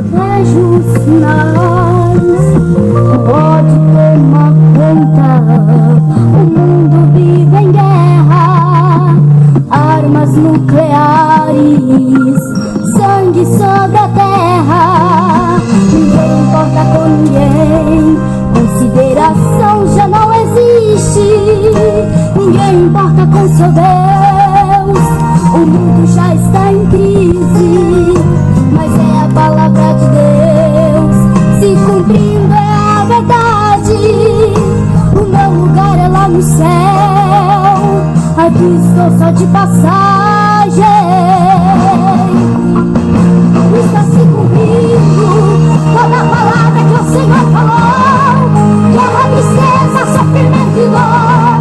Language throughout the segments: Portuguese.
Vejo sinais, o ódio toma conta, o mundo vive em guerra, armas nucleares, sangue sobre a terra. Ninguém importa com ninguém, consideração já não existe. Ninguém importa com seu Deus, o mundo já está em crise. Mas é a palavra de Deus se cumprindo, é a verdade. O meu lugar é lá no céu, aqui estou só de passagem. Está se cumprindo toda a palavra que o Senhor falou. Guerra, tristeza, sofrimento e dor,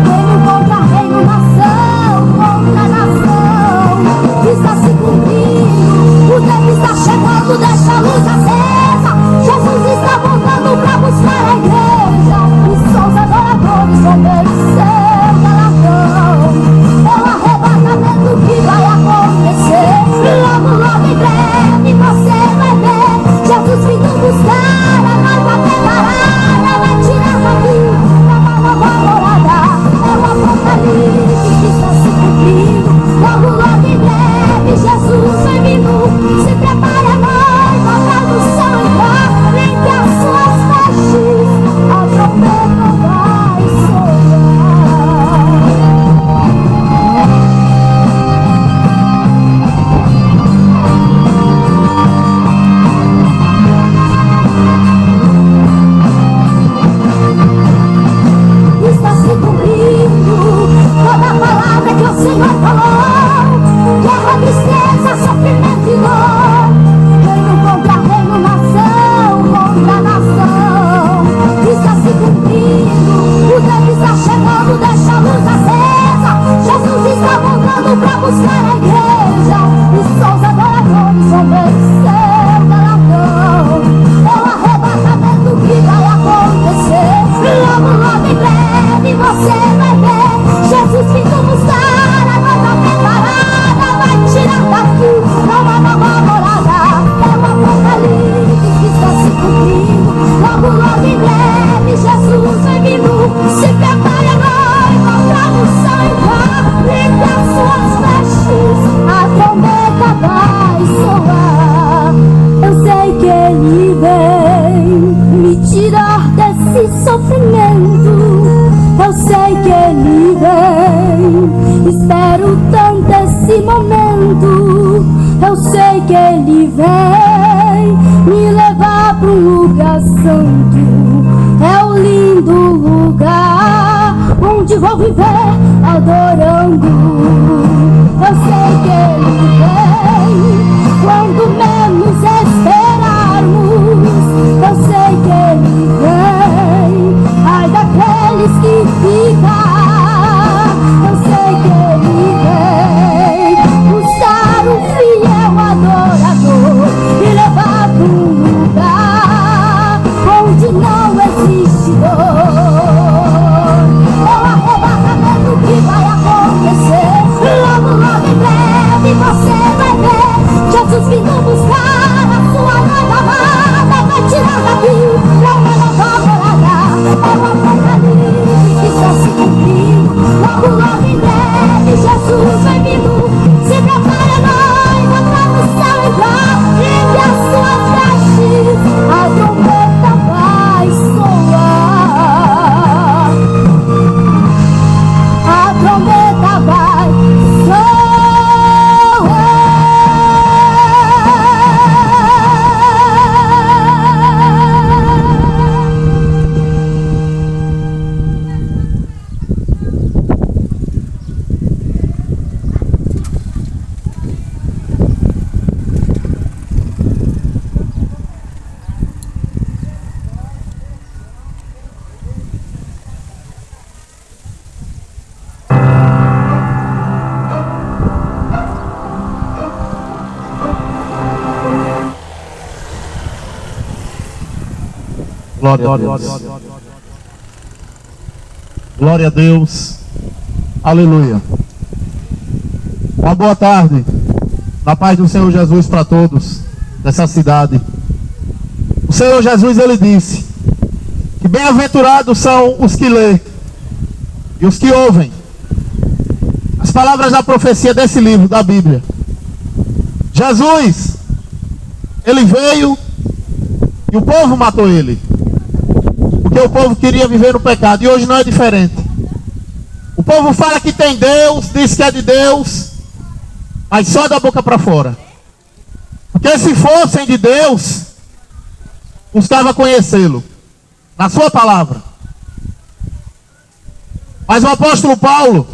reino contra reino, nação contra nação. Está se cumprindo, o tempo está chegando, deixa a luz acesa. Jesus está voltando para buscar a igreja. Os sons adoradores vão ver o céu galardão. É o arrebatamento que vai acontecer. Logo, logo em breve você vai ver Jesus vindo buscar a noiva preparada. Vai tirar daqui uma nova morada. É o apocalipse que está se cumprindo. Logo, logo em breve Jesus vai vindo. Se prepare a noiva para no céu entrar. Entre as suas vestes a trombeta vai soar. Está se cumprindo toda a palavra que o Senhor falou. Guerra, tristeza, sofrimento e dor, reino contra reino, nação contra nação. Está se cumprindo, o tempo está chegando, deixa a luz acesa. Jesus está voltando para buscar a igreja. Os sons adoradores vão ver o céu galardão. É o arrebatamento que vai acontecer. Logo, logo em breve você vai ver Jesus vindo buscar a noiva preparada. Vai tirar daqui uma nova morada. É o apocalipse que está se cumprindo. Logo, logo em breve Jesus vai vindo. Se prepare a noiva para no céu entrar. Entre as suas vestes a trombeta vai soar. Eu sei que Ele vem me tirar desse sofrimento. Eu sei que Ele vem, espero tanto esse momento. Eu sei que Ele vem me levar para um lugar santo. É o lindo lugar onde vou viver adorando. Eu sei que Ele vem quando menos esperarmos. Eu sei que Ele vem, ai daqueles que ficam. Eu sei que Ele vem buscar o fiel adorador e levar para um lugar onde não existe dor. É o arrebatamento que vai acontecer. Logo, logo em breve você vai ver Jesus vindo buscar a sua noiva amada. Vai tirar daqui pra uma nova morada. É o apocalipse que está se cumprindo. Logo, logo em breve Jesus vai vindo. Se prepare a noiva pra no céu entrar. Entre as suas vestes a trombeta vai soar. A trombeta vai soar. Glória a Deus. Glória a Deus. Aleluia. Uma boa tarde. Na paz do Senhor Jesus para todos. dessa cidade. O Senhor Jesus, ele disse que bem-aventurados são os que lêem e os que ouvem as palavras da profecia desse livro, da Bíblia. Jesus, ele veio e o povo matou ele, porque o povo queria viver no pecado, e hoje não é diferente. O povo fala que tem Deus, diz que é de Deus, mas só da boca para fora. Porque se fossem de Deus, buscava conhecê-lo na sua palavra. Mas o apóstolo Paulo,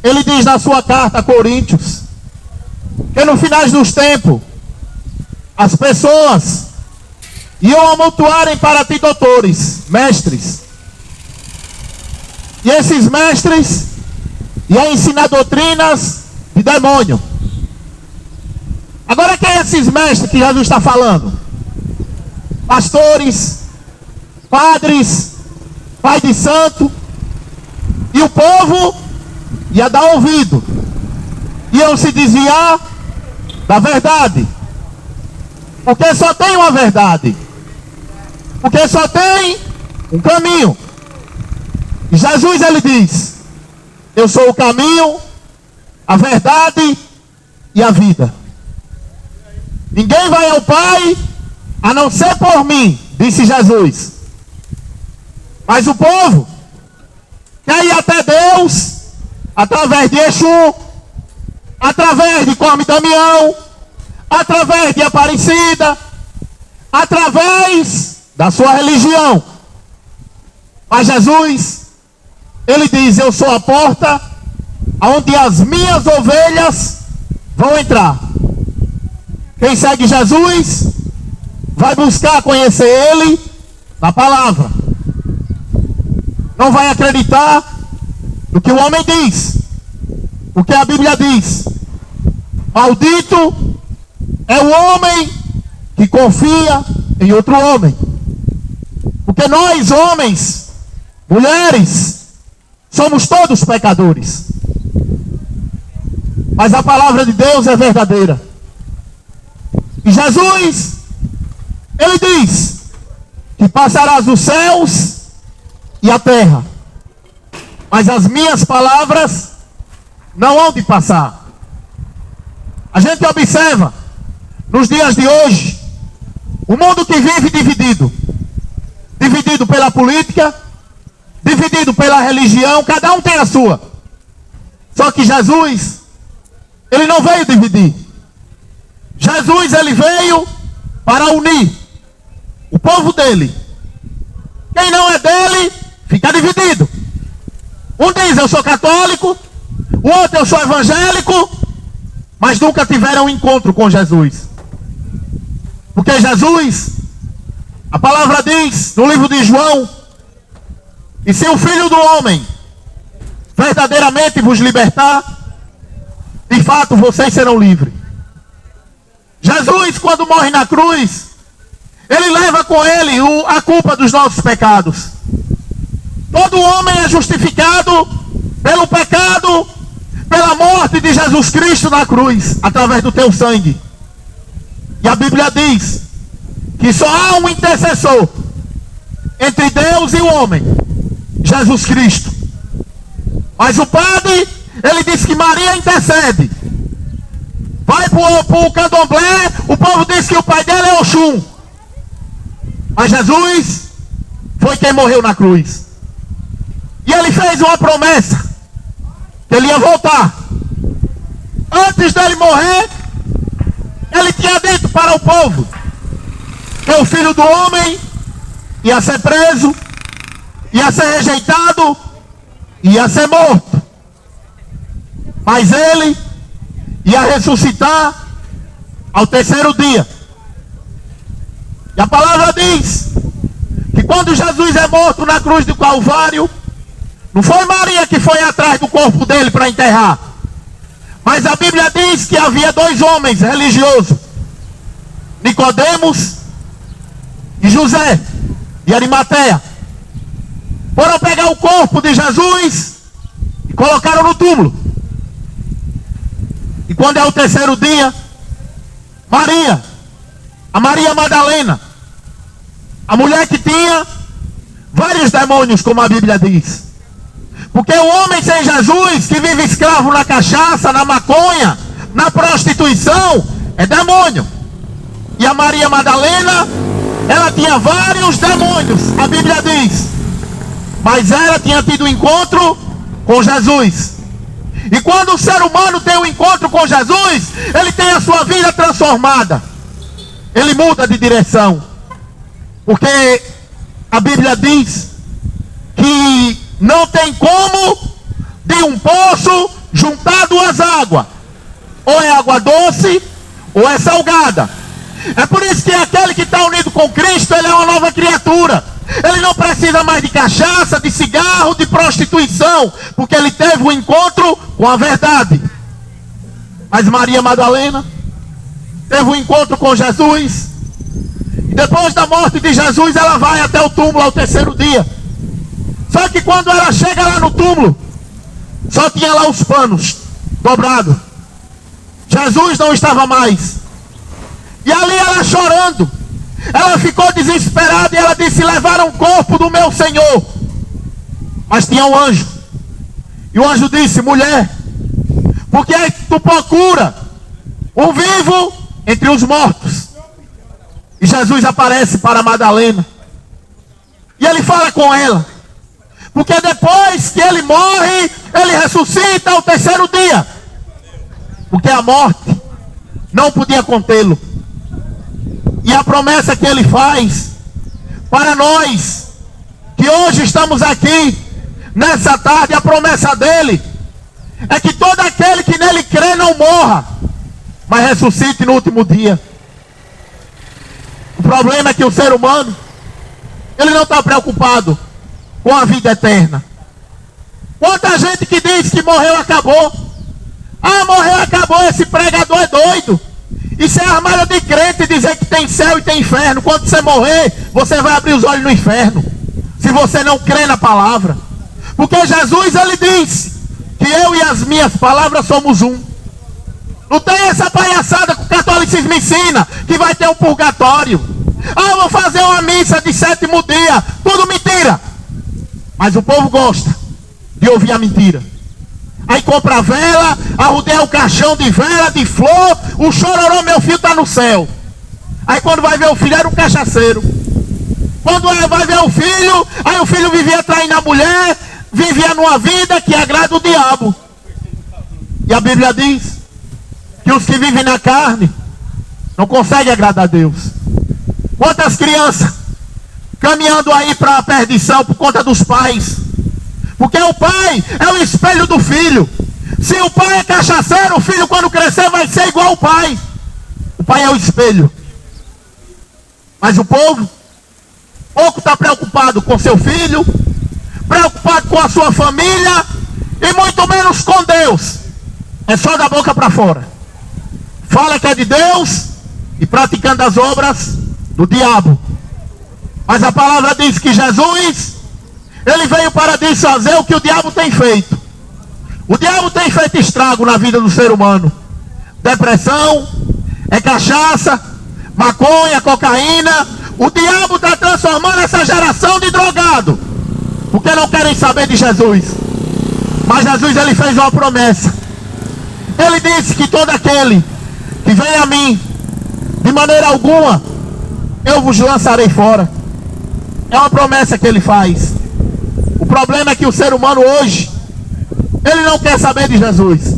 ele diz na sua carta a Coríntios, que no final dos tempos, as pessoas iam amontoarem para ti doutores, mestres. E esses mestres iam ensinar doutrinas de demônio. Agora quem é esses mestres que Jesus está falando? Pastores, padres, pai de santo. E o povo ia dar ouvido, iam se desviar da verdade, porque só tem uma verdade, porque só tem um caminho. E Jesus, ele diz: eu sou o caminho, a verdade e a vida. Ninguém vai ao Pai a não ser por mim, disse Jesus. Mas o povo quer ir até Deus através de Exu, através de Corme Damião, através de Aparecida, através da sua religião. Mas Jesus, ele diz: eu sou a porta onde as minhas ovelhas vão entrar. Quem segue Jesus vai buscar conhecer ele na palavra. Não vai acreditar no que o homem diz, porque a Bíblia diz: maldito é o homem que confia em outro homem. Porque nós, homens, mulheres, somos todos pecadores. Mas a palavra de Deus é verdadeira. E Jesus, ele diz que passarás os céus e a terra, mas as minhas palavras não hão de passar. A gente observa nos dias de hoje o mundo que vive dividido, dividido pela política, dividido pela religião, cada um tem a sua. Só que Jesus, ele não veio dividir. Jesus, ele veio para unir o povo dele. Quem não é dele fica dividido. Um diz: eu sou católico, o outro: eu sou evangélico, mas nunca tiveram um encontro com Jesus. Porque Jesus, a palavra diz no livro de João: e se o Filho do Homem verdadeiramente vos libertar, de fato vocês serão livres. Jesus, quando morre na cruz, ele leva com ele a culpa dos nossos pecados. Todo homem é justificado pelo pecado, pela morte de Jesus Cristo na cruz, através do teu sangue. E a Bíblia diz que só há um intercessor entre Deus e o homem, Jesus Cristo. Mas o padre, ele diz que Maria intercede. Vai para o candomblé, o povo diz que o pai dele é Oxum. Mas Jesus foi quem morreu na cruz. E ele fez uma promessa, que ele ia voltar. Antes dele morrer, ele tinha dito para o povo que o Filho do Homem ia ser preso, ia ser rejeitado, ia ser morto. Mas ele ia ressuscitar ao terceiro dia. E a palavra diz que quando Jesus é morto na cruz do Calvário, não foi Maria que foi atrás do corpo dele para enterrar. Mas a Bíblia diz que havia dois homens religiosos, Nicodemos e José de Arimateia. Foram pegar o corpo de Jesus e colocaram no túmulo. E quando é o terceiro dia, Maria A Maria Madalena, a mulher que tinha vários demônios, como a Bíblia diz. Porque o homem sem Jesus, que vive escravo na cachaça, na maconha, na prostituição, é demônio. E a Maria Madalena, ela tinha vários demônios, a Bíblia diz. Mas ela tinha tido um encontro com Jesus. E quando o ser humano tem um encontro com Jesus, ele tem a sua vida transformada. Ele muda de direção. Porque a Bíblia diz que não tem como de um poço juntar duas águas. Ou é água doce, ou é salgada. É por isso que aquele que está unido com Cristo, ele é uma nova criatura. Ele não precisa mais de cachaça, de cigarro, de prostituição, porque ele teve um encontro com a verdade. Mas Maria Madalena teve um encontro com Jesus. E depois da morte de Jesus, ela vai até o túmulo ao terceiro dia. Só que quando ela chega lá no túmulo, só tinha lá os panos dobrados. Jesus não estava mais. E ali ela chorando, ela ficou desesperada e ela disse: levaram o corpo do meu Senhor. Mas tinha um anjo. E o anjo disse: mulher, por que tu procura o vivo entre os mortos? E Jesus aparece para Madalena. E ele fala com ela. Porque depois que ele morre, ele ressuscita ao terceiro dia. Porque a morte não podia contê-lo. E a promessa que ele faz para nós, que hoje estamos aqui, nessa tarde, a promessa dele é que todo aquele que nele crê não morra, mas ressuscite no último dia. O problema é que o ser humano, ele não está preocupado com a vida eterna. Quanta gente que diz que morreu, acabou. Ah, morreu, acabou, esse pregador é doido. Isso é armário de crente dizer que tem céu e tem inferno. Quando você morrer, você vai abrir os olhos no inferno, se você não crê na palavra. Porque Jesus, ele disse que eu e as minhas palavras somos um. Não tem essa palhaçada que o catolicismo ensina, que vai ter um purgatório. Ah, eu vou fazer uma missa de 7º dia. Tudo mentira. Mas o povo gosta de ouvir a mentira. Aí compra vela, arrodeia o caixão de vela, de flor. O chororô, meu filho, está no céu. Aí quando vai ver o filho, era um cachaceiro. Quando vai ver o filho, aí o filho vivia traindo a mulher, vivia numa vida que agrada o diabo. E a Bíblia diz que os que vivem na carne não conseguem agradar a Deus. Quantas crianças caminhando aí para a perdição por conta dos pais? Porque o pai é o espelho do filho. Se o pai é cachaceiro, o filho quando crescer vai ser igual ao pai. O pai é o espelho. Mas o povo pouco está preocupado com seu filho, preocupado com a sua família e muito menos com Deus. É só da boca para fora. Fala que é de Deus e praticando as obras do diabo. Mas a palavra diz que Jesus, ele veio para desfazer o que o diabo tem feito. O diabo tem feito estrago na vida do ser humano. Depressão, é cachaça, maconha, cocaína. O diabo está transformando essa geração de drogado, porque não querem saber de Jesus. Mas Jesus, ele fez uma promessa. Ele disse que todo aquele que vem a mim, de maneira alguma eu vos lançarei fora. É uma promessa que ele faz. O problema é que o ser humano hoje, ele não quer saber de Jesus.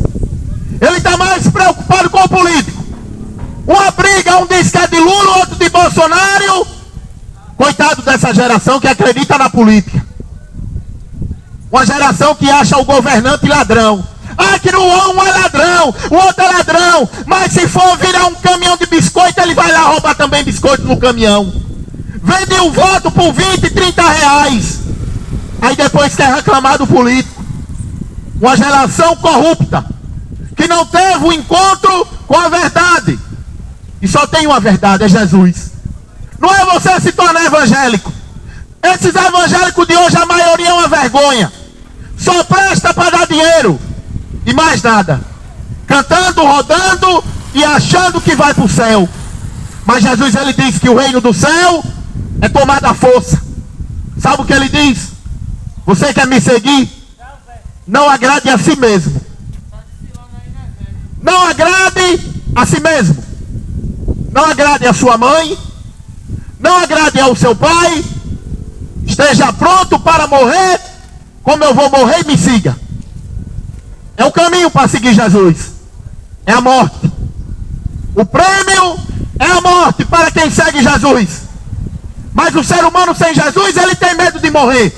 Ele está mais preocupado com o político. Uma briga, um diz que é de Lula, outro de Bolsonaro. Coitado dessa geração que acredita na política. Uma geração que acha o governante ladrão. Ah, que um é ladrão, o outro é ladrão. Mas se for virar um caminhão de biscoito, ele vai lá roubar também biscoito no caminhão. Vende um voto por 20, 30 reais. Aí depois quer reclamar do político. Uma geração corrupta, que não teve um encontro com a verdade. E só tem uma verdade, é Jesus. Não é você se tornar evangélico. Esses evangélicos de hoje, a maioria é uma vergonha. Só presta para dar dinheiro e mais nada. Cantando, rodando e achando que vai para o céu. Mas Jesus, ele diz que o reino do céu é tomado à força. Sabe o que ele diz? Você quer me seguir? Não agrade a si mesmo. Não agrade a si mesmo. Não agrade a sua mãe. Não agrade ao seu pai. Esteja pronto para morrer como eu vou morrer, e me siga. É o caminho para seguir Jesus. É a morte. O prêmio é a morte para quem segue Jesus. Mas o ser humano sem Jesus, ele tem medo de morrer.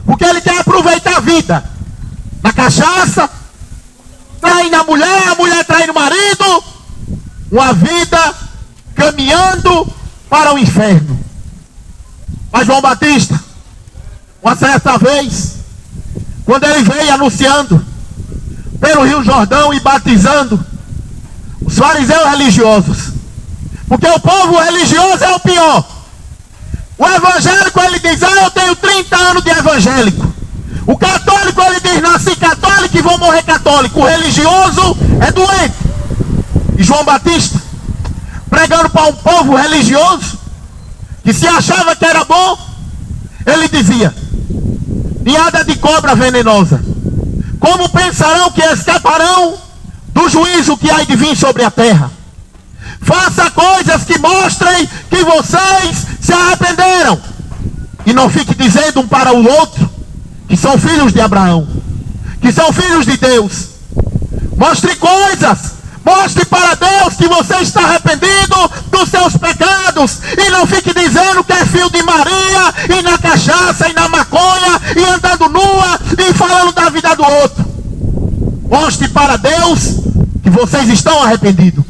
Porque ele quer aproveitar a vida. Na cachaça, traindo a mulher traindo o marido. Uma vida caminhando para o inferno. Mas João Batista, uma certa vez, quando ele veio anunciando pelo Rio Jordão e batizando os fariseus religiosos, porque o povo religioso é o pior. O evangélico, ele diz: eu tenho 30 anos de evangélico. O católico, ele diz: nasci católico e vou morrer católico. O religioso é doente. E João Batista, pregando para um povo religioso que se achava que era bom, ele dizia: ninhada de cobra venenosa, como pensarão que escaparão do juízo que há de vir sobre a terra? Faça coisas que mostrem que vocês se arrependeram. E não fique dizendo um para o outro que são filhos de Abraão, que são filhos de Deus. Mostre coisas. Mostre para Deus que você está arrependido dos seus pecados. E não fique dizendo que é filho de Maria, e na cachaça, e na maconha, e andando nua, e falando da vida do outro. Mostre para Deus que vocês estão arrependidos.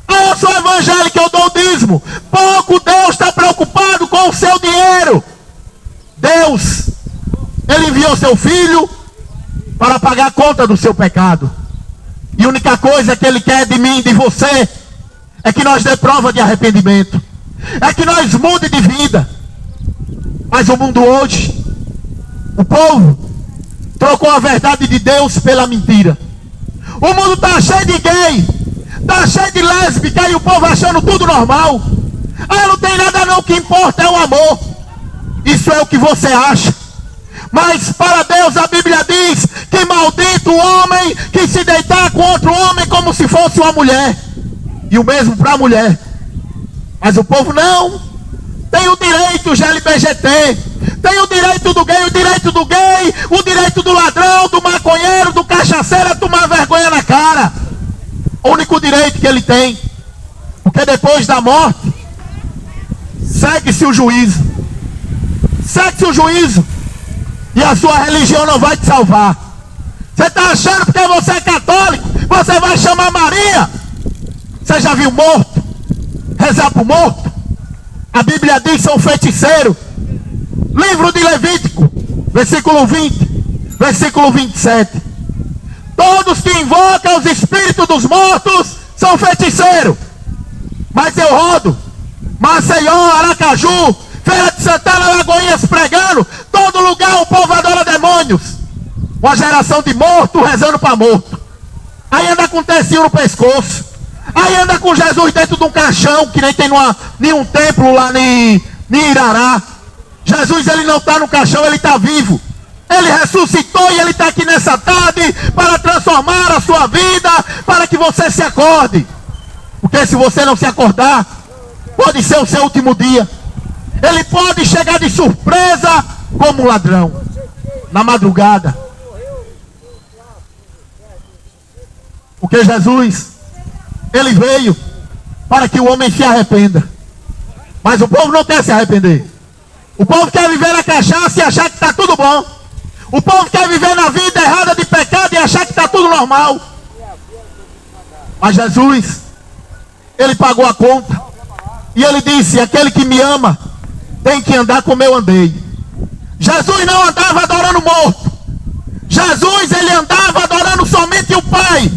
Eu sou evangélico, eu dou o dízimo. Pouco Deus está preocupado com o seu dinheiro. Deus, ele enviou seu filho para pagar a conta do seu pecado. E a única coisa que ele quer de mim e de você é que nós dê prova de arrependimento. É que nós mude de vida. Mas o mundo hoje, o povo trocou a verdade de Deus pela mentira. O mundo está cheio de gay, está cheio de lésbica, e o povo achando tudo normal. Não tem nada não, o que importa é o amor. Isso é o que você acha. Mas para Deus a Bíblia diz que maldito o homem que se deitar com outro homem como se fosse uma mulher. E o mesmo para a mulher. Mas o povo não. Tem o direito, GLBGT. Tem o direito do gay, o direito do ladrão, do maconheiro, do cachaceiro, a tomar vergonha na cara. O único direito que ele tem. Porque depois da morte, segue-se o juízo. Segue-se o juízo. E a sua religião não vai te salvar. Você está achando porque você é católico, você vai chamar Maria? Você já viu morto rezar para o morto? A Bíblia diz: são feiticeiros. Livro de Levítico, versículo 20, versículo 27. Todos que invocam os espíritos dos mortos são feiticeiros. Mas eu rodo Maceió, Aracaju, Feira de Santana, Lagoinhas, pregando. Todo lugar o povo adora demônios. Uma geração de morto rezando para morto. Aí anda com tecinho no pescoço. Aí anda com Jesus dentro de um caixão, que nem tem nenhum templo lá em Irará. Jesus, ele não está no caixão, ele está vivo. Ele ressuscitou e ele está aqui nessa tarde para transformar a sua vida, para que você se acorde. Porque se você não se acordar, pode ser o seu último dia. Ele pode chegar de surpresa como um ladrão, na madrugada. Porque Jesus, ele veio para que o homem se arrependa. Mas o povo não quer se arrepender. O povo quer viver na cachaça e achar que está tudo bom. O povo quer viver na vida errada de pecado e achar que está tudo normal. Mas Jesus, ele pagou a conta. E ele disse: aquele que me ama tem que andar como eu andei. Jesus não andava adorando morto. Jesus, ele andava adorando somente o Pai.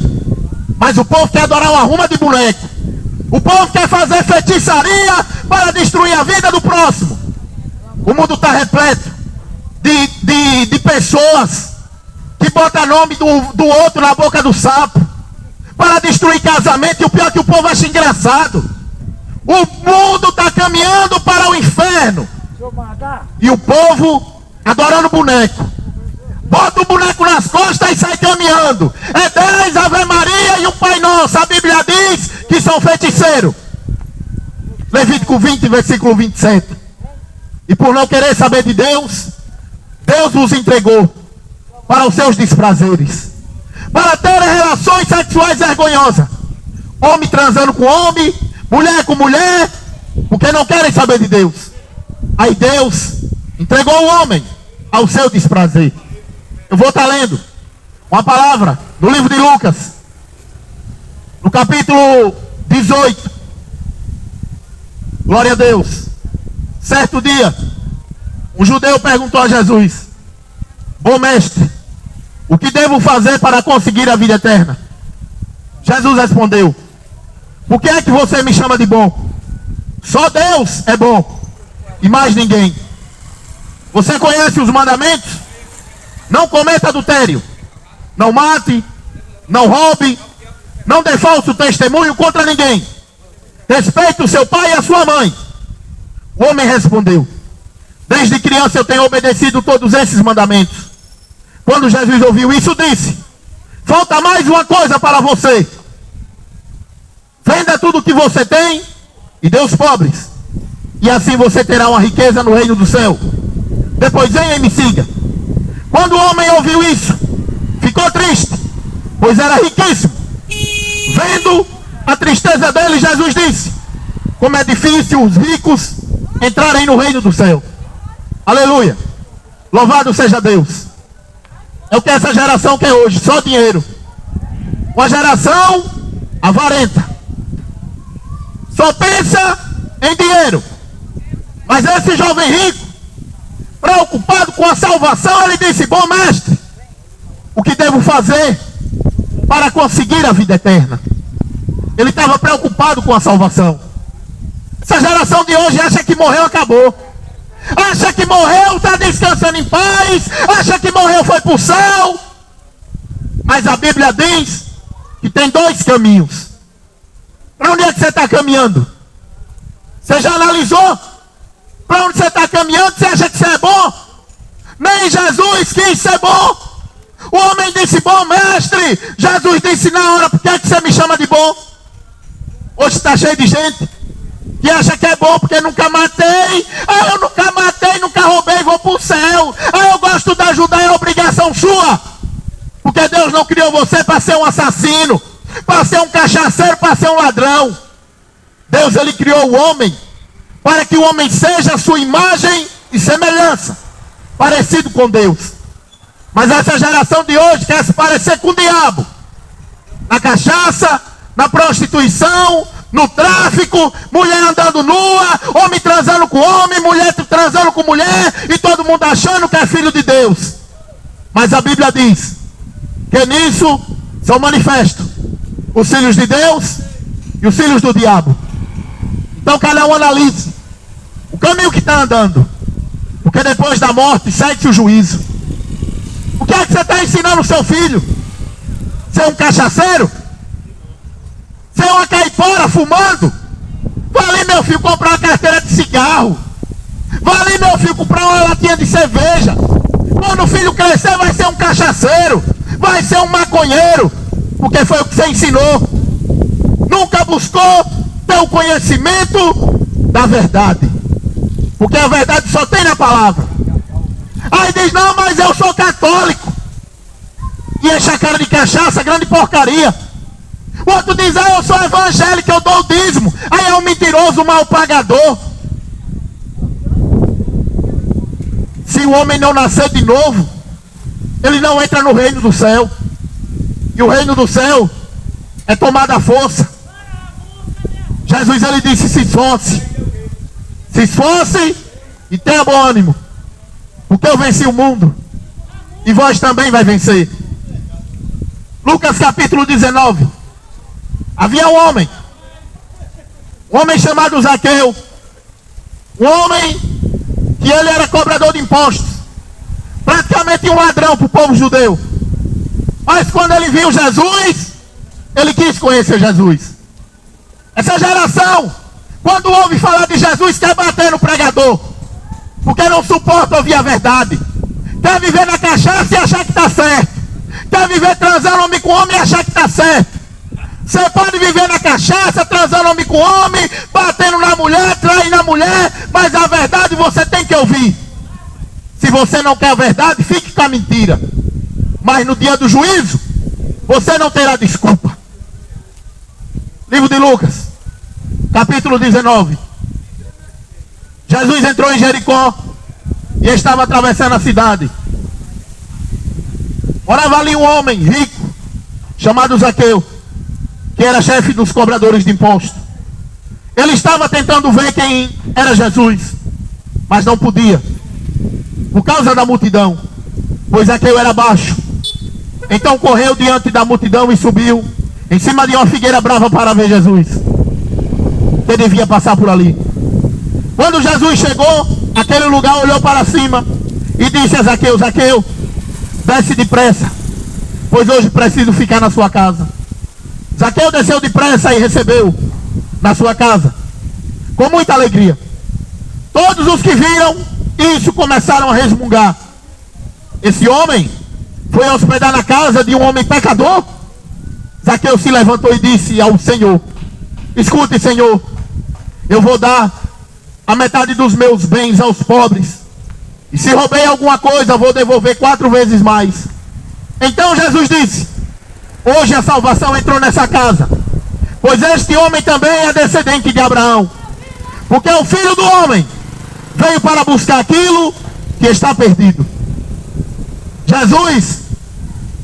Mas o povo quer adorar uma ruma de boneco. O povo quer fazer feitiçaria para destruir a vida do próximo. O mundo está repleto de pessoas que botam o nome do outro na boca do sapo para destruir casamento. E o pior é que o povo acha engraçado. O mundo está caminhando para o inferno. E o povo adorando boneco. Bota o boneco nas costas e sai caminhando. É 10 Ave Maria e um Pai Nosso. A Bíblia diz que são feiticeiros. Levítico 20, versículo 27. E por não querer saber de Deus, Deus os entregou para os seus desprazeres, para terem relações sexuais vergonhosas. Homem transando com homem, mulher com mulher, porque não querem saber de Deus. Aí Deus entregou o homem ao seu desprazer. Eu vou estar lendo uma palavra no livro de Lucas, no capítulo 18. Glória a Deus. Certo dia, um judeu perguntou a Jesus: bom mestre, o que devo fazer para conseguir a vida eterna? Jesus respondeu: por que é que você me chama de bom? Só Deus é bom e mais ninguém. Você conhece os mandamentos? Não cometa adultério, não mate, não roube, não dê falso testemunho contra ninguém, respeite o seu pai e a sua mãe. O homem respondeu: desde criança eu tenho obedecido todos esses mandamentos. Quando Jesus ouviu isso, disse: falta mais uma coisa para você. Venda tudo o que você tem e dê aos pobres, e assim você terá uma riqueza no reino do céu. Depois venha e me siga. Quando o homem ouviu isso, ficou triste, pois era riquíssimo. Vendo a tristeza dele, Jesus disse: como é difícil os ricos entrarem no reino do céu. Aleluia. Louvado seja Deus. É o que essa geração quer hoje, só dinheiro. Uma geração avarenta, só pensa em dinheiro. Mas esse jovem rico, preocupado com a salvação, ele disse: bom mestre, o que devo fazer para conseguir a vida eterna? Ele estava preocupado com a salvação. Essa geração de hoje acha que morreu, acabou. Acha que morreu, está descansando em paz. Acha que morreu, foi para o céu. Mas a Bíblia diz que tem dois caminhos. Para onde é que você está caminhando? Você já analisou? Para onde você está caminhando? Você acha que você é bom? Nem Jesus quis ser bom. O homem disse: bom mestre. Jesus disse na hora: por que é que você me chama de bom? Hoje está cheio de gente que acha que é bom porque nunca matei. Eu nunca matei, nunca roubei, vou para o céu. Eu gosto de ajudar, é obrigação sua. Porque Deus não criou você para ser um assassino, para ser um cachaceiro, para ser um ladrão. Deus, ele criou o homem para que o homem seja a sua imagem e semelhança, parecido com Deus. Mas essa geração de hoje quer se parecer com o diabo. Na cachaça, na prostituição, no tráfico, mulher andando nua, homem transando com homem, mulher transando com mulher, e todo mundo achando que é filho de Deus. Mas a Bíblia diz que nisso são manifestos os filhos de Deus e os filhos do diabo. Então cada um analise o caminho que está andando, porque depois da morte segue-se o juízo. O que é que você está ensinando o seu filho? Ser um cachaceiro? Ser uma caipora fumando? Vai ali, meu filho, comprar uma carteira de cigarro. Vai ali, meu filho, comprar uma latinha de cerveja. Quando o filho crescer, vai ser um cachaceiro, vai ser um maconheiro, porque foi o que você ensinou. Nunca buscou ter o conhecimento da verdade, porque a verdade só tem na palavra. Aí diz: não, mas eu sou católico, e enche a cara de cachaça, grande porcaria. O outro diz: ah, eu sou evangélico, eu dou o dízimo. Aí é um mentiroso, mal pagador. Se o homem não nascer de novo, ele não entra no reino do céu. E o reino do céu é tomada à força. Jesus, ele disse: se esforce e tenha bom ânimo, porque eu venci o mundo e vós também vai vencer. Lucas capítulo 19. Havia um homem chamado Zaqueu, um homem que ele era cobrador de impostos, praticamente um ladrão para o povo judeu. Mas quando ele viu Jesus, ele quis conhecer Jesus. Essa geração quando ouve falar de Jesus, quer bater no pregador, porque não suporta ouvir a verdade. Quer viver na cachaça e achar que está certo. Quer viver transando homem com homem e achar que está certo. Você pode viver na cachaça, transando homem com homem, batendo na mulher, traindo a mulher, mas a verdade você tem que ouvir. Se você não quer a verdade, fique com a mentira. Mas no dia do juízo, você não terá desculpa. Livro de Lucas, capítulo 19. Jesus entrou em Jericó e estava atravessando a cidade. Morava ali um homem rico, chamado Zaqueu, que era chefe dos cobradores de imposto. Ele estava tentando ver quem era Jesus, mas não podia, por causa da multidão, pois Zaqueu era baixo. Então correu diante da multidão e subiu em cima de uma figueira brava para ver Jesus, que devia passar por ali. Quando Jesus chegou àquele lugar, olhou para cima e disse a Zaqueu: Zaqueu, desce depressa, pois hoje preciso ficar na sua casa. Zaqueu desceu depressa e recebeu na sua casa, com muita alegria. Todos os que viram isso começaram a resmungar. Esse homem foi hospedar na casa de um homem pecador? Zaqueu se levantou e disse ao Senhor: escute, Senhor, eu vou dar a metade dos meus bens aos pobres, e se roubei alguma coisa, vou devolver 4 vezes mais. Então Jesus disse: hoje a salvação entrou nessa casa, pois este homem também é descendente de Abraão, porque o Filho do Homem veio para buscar aquilo que está perdido. Jesus,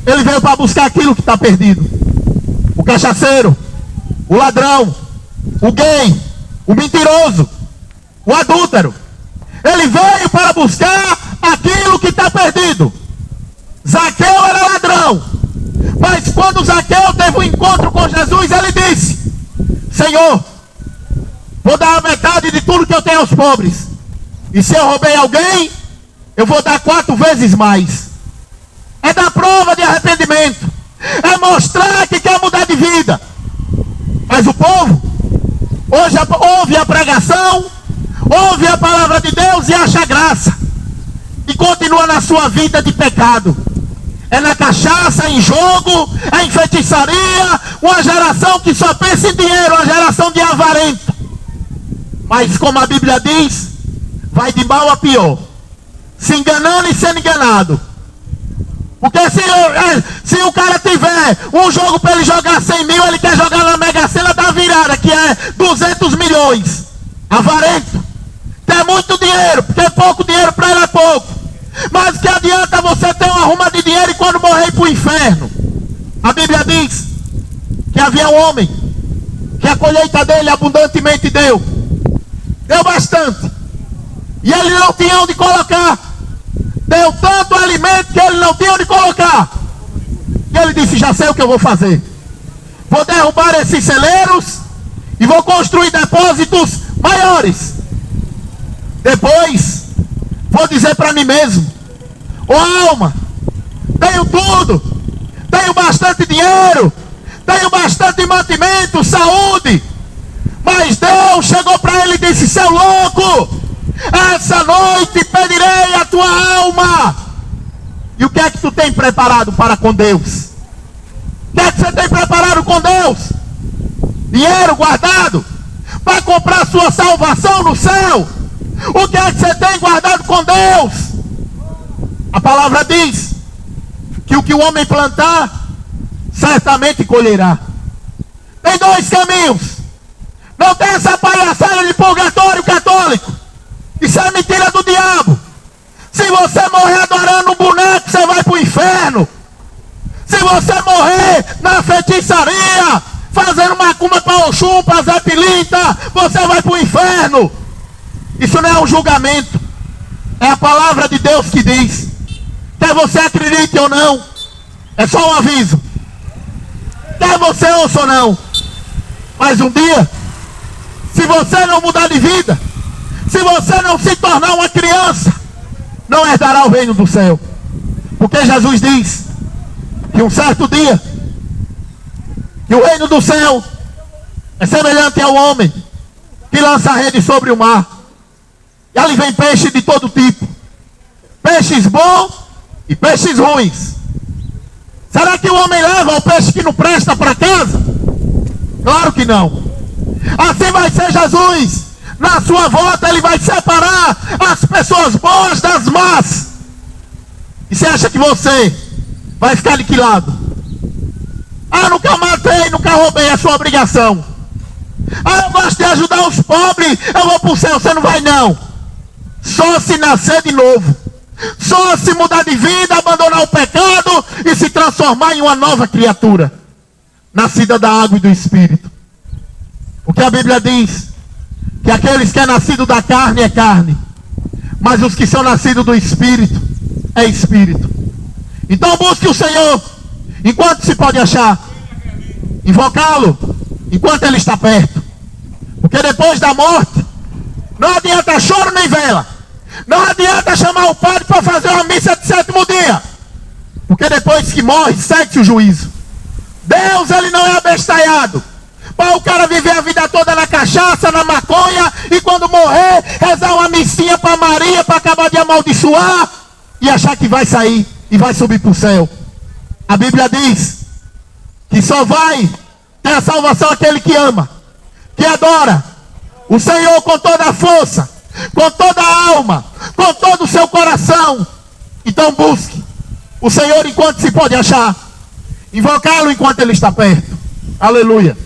ele veio para buscar aquilo que está perdido. O cachaceiro, o ladrão, o gay, o mentiroso, o adúltero, ele veio para buscar aquilo que está perdido. Zaqueu era ladrão, mas quando Zaqueu teve um encontro com Jesus, ele disse: Senhor, vou dar a metade de tudo que eu tenho aos pobres, e se eu roubei alguém, eu vou dar 4 vezes mais. É dar prova de arrependimento, é mostrar que quer mudar de vida. Mas o povo hoje ouve a pregação, ouve a palavra de Deus e acha graça, e continua na sua vida de pecado. É na cachaça, em jogo, é em feitiçaria, uma geração que só pensa em dinheiro, uma geração de avarento. Mas como a Bíblia diz, vai de mal a pior, se enganando e sendo enganado. Porque se o cara tiver um jogo para ele jogar 100 mil, ele quer jogar na Mega Sena da virada, que é 200 milhões. Avarento. Tem muito dinheiro, porque pouco dinheiro para ele é pouco. Mas que adianta você ter uma arruma de dinheiro e quando morrer ir para o inferno? A Bíblia diz que havia um homem que a colheita dele abundantemente deu bastante, e ele não tinha onde colocar. Deu tanto alimento que ele não tinha onde colocar. E ele disse: já sei o que eu vou fazer. Vou derrubar esses celeiros e vou construir depósitos maiores. Depois vou dizer para mim mesmo: ô alma, tenho tudo, tenho bastante dinheiro, tenho bastante mantimento, saúde. Mas Deus chegou para ele e disse: seu louco, essa noite pedirei a tua alma. E o que é que tu tem preparado para com Deus? O que é que você tem preparado com Deus? Dinheiro guardado para comprar sua salvação no céu? O que é que você tem guardado com Deus? A palavra diz que o que o homem plantar, certamente colherá. Tem 2 caminhos. Não tem essa palhaçada de purgatório católico. Isso é mentira do diabo. Se você morrer adorando um boneco, você vai para o inferno. Se você morrer na feitiçaria, fazendo macumba para Oxum, para Zé Pilinta, você vai para o inferno. Isso não é um julgamento, é a palavra de Deus que diz. Quer você acredite ou não, é só um aviso. Quer você ouça ou não, mas um dia, se você não mudar de vida, se você não se tornar uma criança, não herdará o reino do céu. Porque Jesus diz que um certo dia, que o reino do céu é semelhante ao homem que lança a rede sobre o mar. E ali vem peixe de todo tipo. Peixes bons e peixes ruins. Será que o homem leva o peixe que não presta para casa? Claro que não. Assim vai ser Jesus. Na sua volta ele vai separar as pessoas boas das más. E você acha que você vai ficar de que lado? Ah, nunca matei, nunca roubei, é sua obrigação. Ah, eu gosto de ajudar os pobres, eu vou para o céu. Você não vai não. Só se nascer de novo. Só se mudar de vida, abandonar o pecado e se transformar em uma nova criatura, nascida da água e do Espírito. Porque a Bíblia diz que aqueles que é nascido da carne é carne, mas os que são nascidos do Espírito é Espírito. Então busque o Senhor enquanto se pode achar, invocá-lo enquanto Ele está perto. Porque depois da morte não adianta choro nem vela. Não adianta chamar o padre para fazer uma missa de 7º dia. Porque depois que morre, segue-se o juízo. Deus, Ele não é abestalhado para o cara viver a vida toda na cachaça, na maconha, e quando morrer, rezar uma missinha para Maria, para acabar de amaldiçoar, e achar que vai sair e vai subir para o céu. A Bíblia diz que só vai ter a salvação aquele que ama, que adora o Senhor com toda a força, com toda a alma, com todo o seu coração. Então busque o Senhor enquanto se pode achar, invocá-lo enquanto Ele está perto. Aleluia.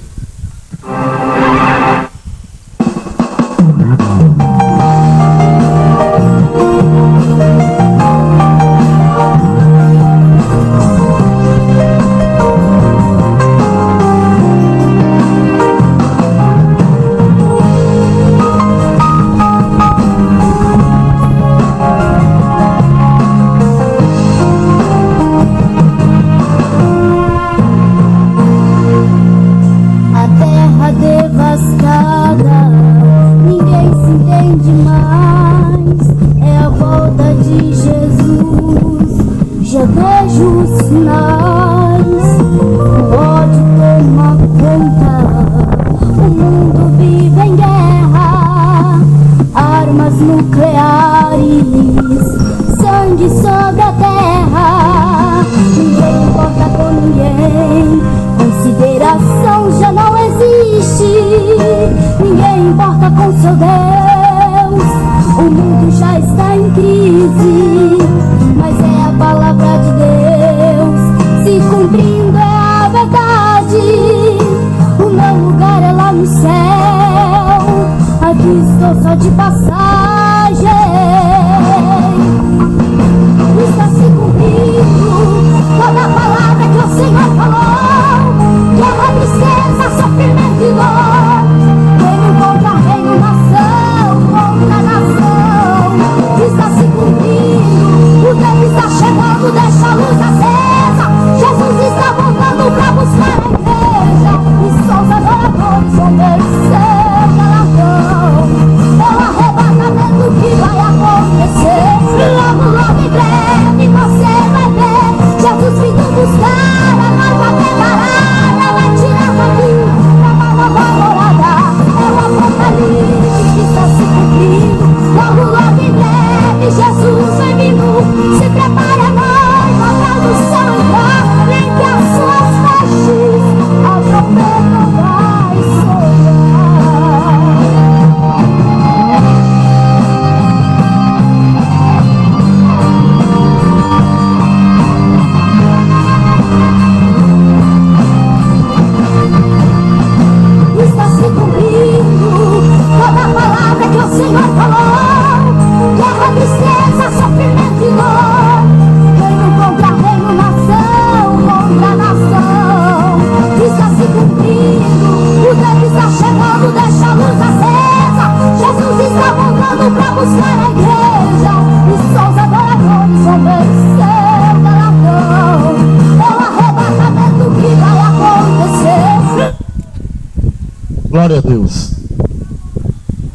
Glória a Deus.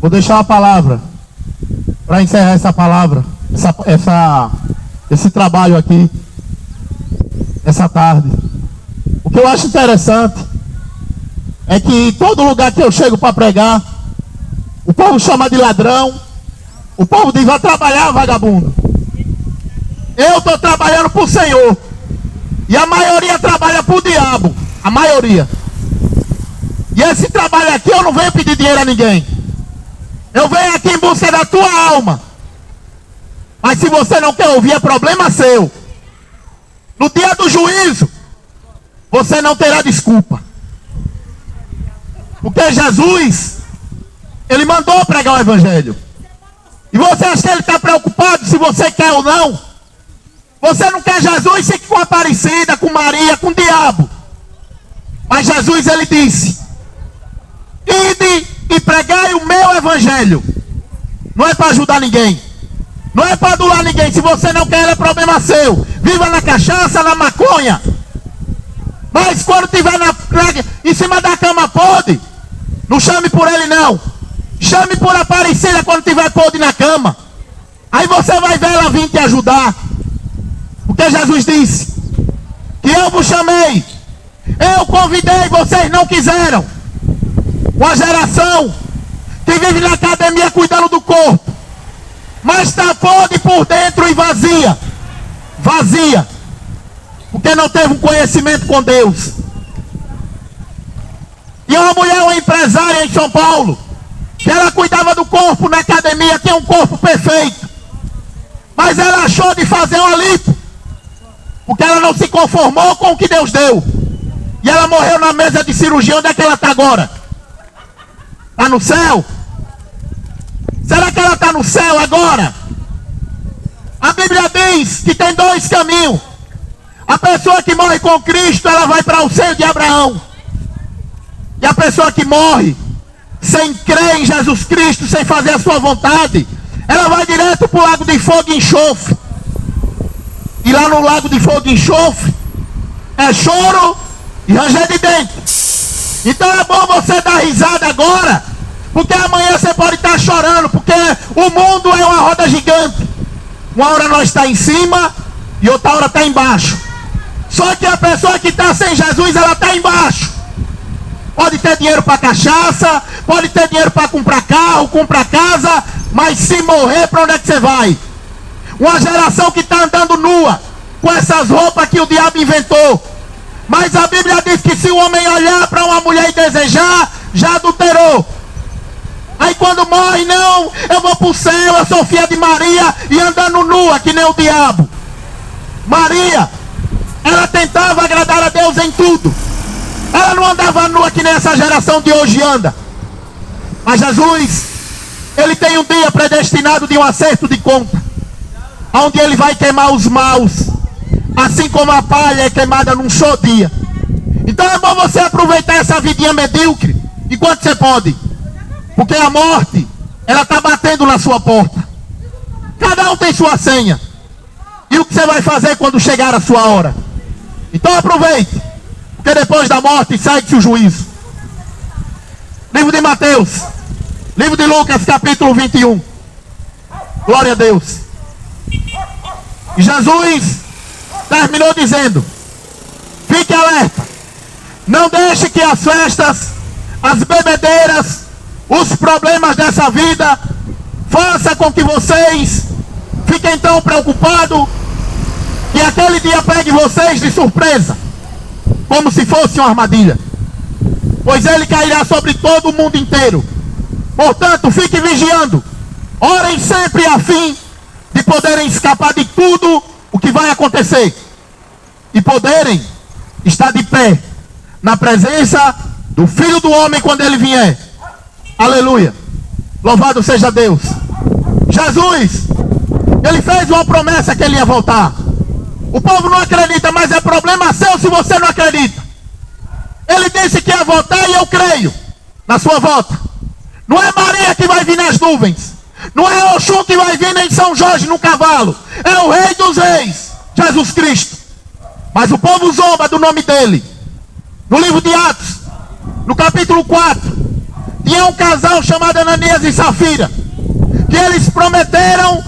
Vou deixar a palavra para encerrar essa palavra, esse trabalho aqui, essa tarde. O que eu acho interessante é que todo lugar que eu chego para pregar, O povo chama de ladrão. O povo diz: vai trabalhar, vagabundo. Eu estou trabalhando para o Senhor. E a maioria trabalha para o diabo. A maioria. E esse trabalho aqui eu não venho pedir dinheiro a ninguém. Eu venho aqui em busca da tua alma. Mas se você não quer ouvir, é problema seu. No dia do juízo, você não terá desculpa. Porque Jesus, ele mandou pregar o evangelho. E você acha que ele está preocupado se você quer ou não? Você não quer Jesus, fique com a Aparecida, com Maria, com o diabo. Mas Jesus, ele disse: ide e pregai o meu evangelho. Não é para ajudar ninguém. Não é para adular ninguém. Se você não quer, é problema seu. Viva na cachaça, na maconha. Mas quando estiver em cima da cama podre, não chame por ele não. Chame por Aparecida quando estiver podre na cama. Aí você vai ver ela vir te ajudar. Porque Jesus disse que eu vos chamei, eu convidei, vocês não quiseram. Uma geração que vive na academia cuidando do corpo, mas está podre por dentro e vazia. Vazia. Porque não teve um conhecimento com Deus. E uma mulher, uma empresária em São Paulo, que ela cuidava do corpo na academia, tinha um corpo perfeito. Mas ela achou de fazer uma lipo. Porque ela não se conformou com o que Deus deu. E ela morreu na mesa de cirurgia. Onde é que ela está agora? Está no céu? Será que ela está no céu agora? A Bíblia diz que tem dois caminhos. A pessoa que morre com Cristo, ela vai para o seio de Abraão. E a pessoa que morre sem crer em Jesus Cristo, sem fazer a sua vontade, ela vai direto para o lago de fogo e enxofre. E lá no lago de fogo e enxofre é choro e ranger de dentes. Então é bom você dar risada agora, porque amanhã você pode estar chorando, porque o mundo é uma roda gigante. Uma hora nós está em cima e outra hora está embaixo. Só que a pessoa que está sem Jesus, ela está embaixo. Pode ter dinheiro para cachaça, pode ter dinheiro para comprar carro, comprar casa, mas se morrer, para onde é que você vai? Uma geração que está andando nua, com essas roupas que o diabo inventou. Mas a Bíblia diz que se o homem olhar para uma mulher e desejar, já adulterou. Aí quando morre, não, eu vou para o céu, eu sou filha de Maria, e andando nua, que nem o diabo. Maria, ela tentava agradar a Deus em tudo. Ela não andava nua que nem essa geração de hoje anda. Mas Jesus, ele tem um dia predestinado de um acerto de conta, onde ele vai queimar os maus, assim como a palha é queimada num só dia. Então é bom você aproveitar essa vidinha medíocre enquanto você pode, porque a morte, ela está batendo na sua porta. Cada um tem sua senha. E o que você vai fazer quando chegar a sua hora? Então aproveite, porque depois da morte segue-se o juízo. Livro de Mateus, livro de Lucas, capítulo 21. Glória a Deus. E Jesus terminou dizendo: fique alerta, não deixe que as festas, as bebedeiras, os problemas dessa vida façam com que vocês fiquem tão preocupados que aquele dia pegue vocês de surpresa, como se fosse uma armadilha, pois ele cairá sobre todo o mundo inteiro. Portanto, fiquem vigiando, orem sempre a fim de poderem escapar de tudo o que vai acontecer e poderem estar de pé na presença do Filho do Homem quando ele vier. Aleluia, louvado seja Deus. Jesus, ele fez uma promessa que ele ia voltar. O povo não acredita, mas é problema seu se você não acredita. Ele disse que ia voltar e eu creio na sua volta. Não é Maria que vai vir nas nuvens, não é Oxum que vai vir nem São Jorge no cavalo. É o Rei dos Reis, Jesus Cristo. Mas o povo zomba do nome dele. No livro de Atos, no capítulo 4, tinha um casal chamado Ananias e Safira, que eles prometeram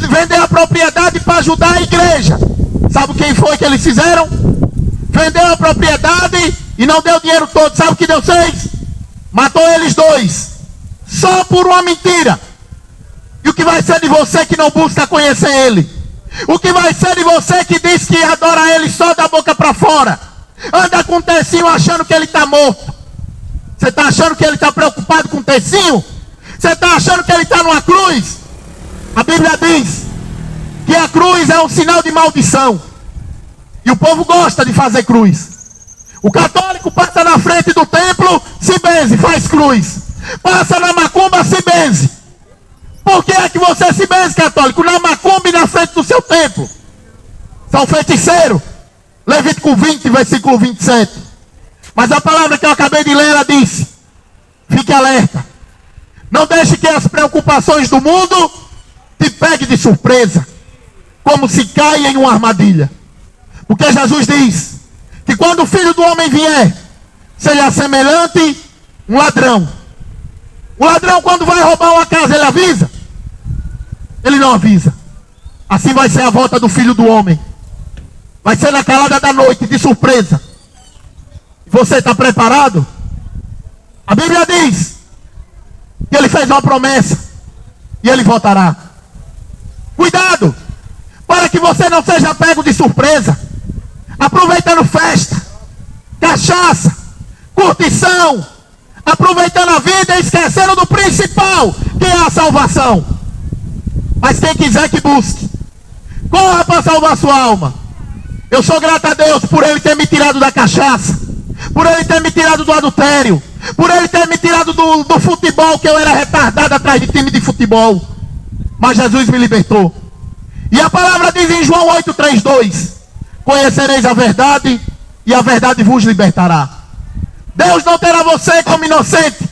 vender a propriedade para ajudar a igreja. Sabe quem foi que eles fizeram? Vendeu a propriedade e não deu o dinheiro todo. Sabe o que Deus fez? Matou eles dois. Só por uma mentira? E o que vai ser de você que não busca conhecer Ele? O que vai ser de você que diz que adora Ele só da boca para fora? Anda com um tecinho achando que Ele está morto. Você está achando que Ele está preocupado com o tecinho? Você está achando que Ele está numa cruz? A Bíblia diz que a cruz é um sinal de maldição. E o povo gosta de fazer cruz. O católico passa na frente do templo, se benze, faz cruz. Passa na macumba, se benze. Por que é que você se benze, católico? Na macumba e na frente do seu templo. São feiticeiros. Levítico 20, versículo 27. Mas a palavra que eu acabei de ler, ela disse: fique alerta. Não deixe que as preocupações do mundo te peguem de surpresa, como se caia em uma armadilha. Porque Jesus diz que quando o Filho do Homem vier, seja semelhante um ladrão. O ladrão, quando vai roubar uma casa, ele avisa? Ele não avisa. Assim vai ser a volta do Filho do Homem. Vai ser na calada da noite, de surpresa. Você está preparado? A Bíblia diz que Ele fez uma promessa e Ele voltará. Cuidado, para que você não seja pego de surpresa, aproveitando festa, cachaça, curtição, aproveitando a vida e esquecendo do principal, que é a salvação. Mas quem quiser que busque, corra para salvar sua alma. Eu sou grato a Deus por Ele ter me tirado da cachaça, por Ele ter me tirado do adultério, por Ele ter me tirado do futebol, que eu era retardado atrás de time de futebol. Mas Jesus me libertou. E a palavra diz em João 8,32: conhecereis a verdade e a verdade vos libertará. Deus não terá você como inocente.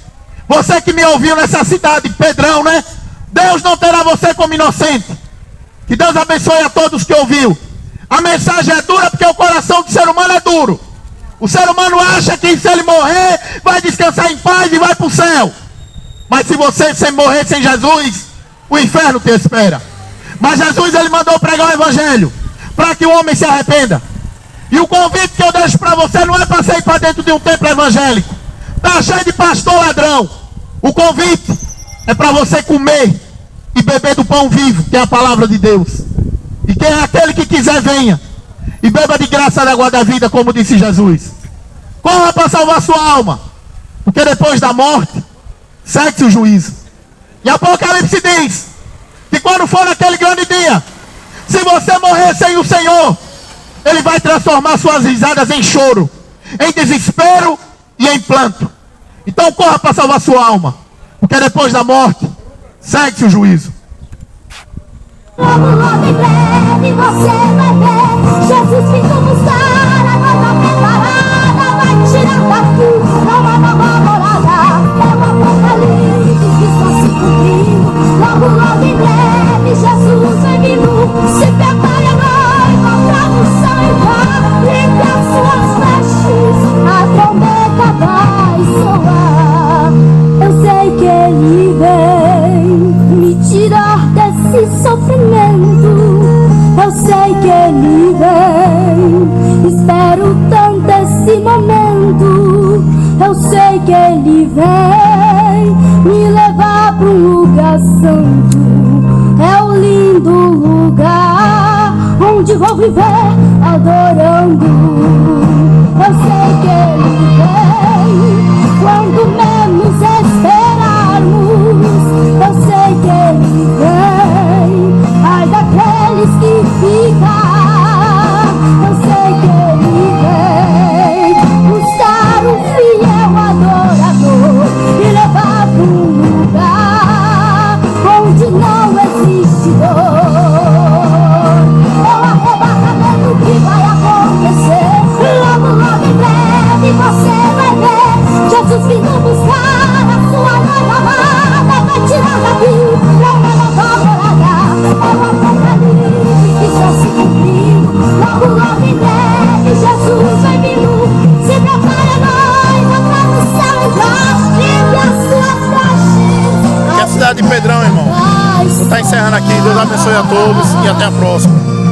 Você que me ouviu nessa cidade, Pedrão, né? Deus não terá você como inocente. Que Deus abençoe a todos que ouviu. A mensagem é dura porque o coração do ser humano é duro. O ser humano acha que se ele morrer, vai descansar em paz e vai para o céu. Mas se você morrer sem Jesus, o inferno te espera. Mas Jesus, Ele mandou pregar o Evangelho para que o homem se arrependa. E o convite que eu deixo para você não é para sair para dentro de um templo evangélico. Está cheio de pastor ladrão. O convite é para você comer e beber do pão vivo, que é a palavra de Deus. E quem é aquele que quiser, venha e beba de graça da água da vida, como disse Jesus. Corra para salvar sua alma, porque depois da morte segue-se o juízo. E Apocalipse diz que quando for naquele grande dia, se você morrer sem o Senhor, Ele vai transformar suas risadas em choro, em desespero e em planto. Então corra para salvar sua alma, porque depois da morte segue-se o juízo. Logo, logo em breve você vai ver Jesus vindo buscar a nova preparada, vai tirar daqui uma nova morada. É o Apocalipse que está se cumprindo. Logo, logo em breve Jesus vai vindo. Se prepare a noiva pra o saiba, limpe as suas vestes, a trombeta vai soar. Eu sei que Ele vem me tirar desse sofrimento. Eu sei que Ele vem, espero tanto esse momento. Eu sei que Ele vem me levar para um lugar santo. É o lindo lugar onde vou viver adorando. Eu sei que Ele vem quando menos esperarmos. Eu sei que Ele vem, ai daqueles que ficam. Eu sei que Ele vem buscar um fiel adorador e levar para um lugar onde não existe dor. É o arrebatamento que vai acontecer. Logo, logo em breve você vai ver Jesus vindo buscar a sua noiva amada, vai tirar daqui pra uma nova morada. É o Apocalipse que está se cumprindo. Logo, logo em breve Jesus vai vindo. Se prepare a noiva para o céu entrar, limpe as suas vestes. Que é a cidade de Pedrão, irmão. Vou estar encerrando aqui. Deus abençoe a todos e até a próxima.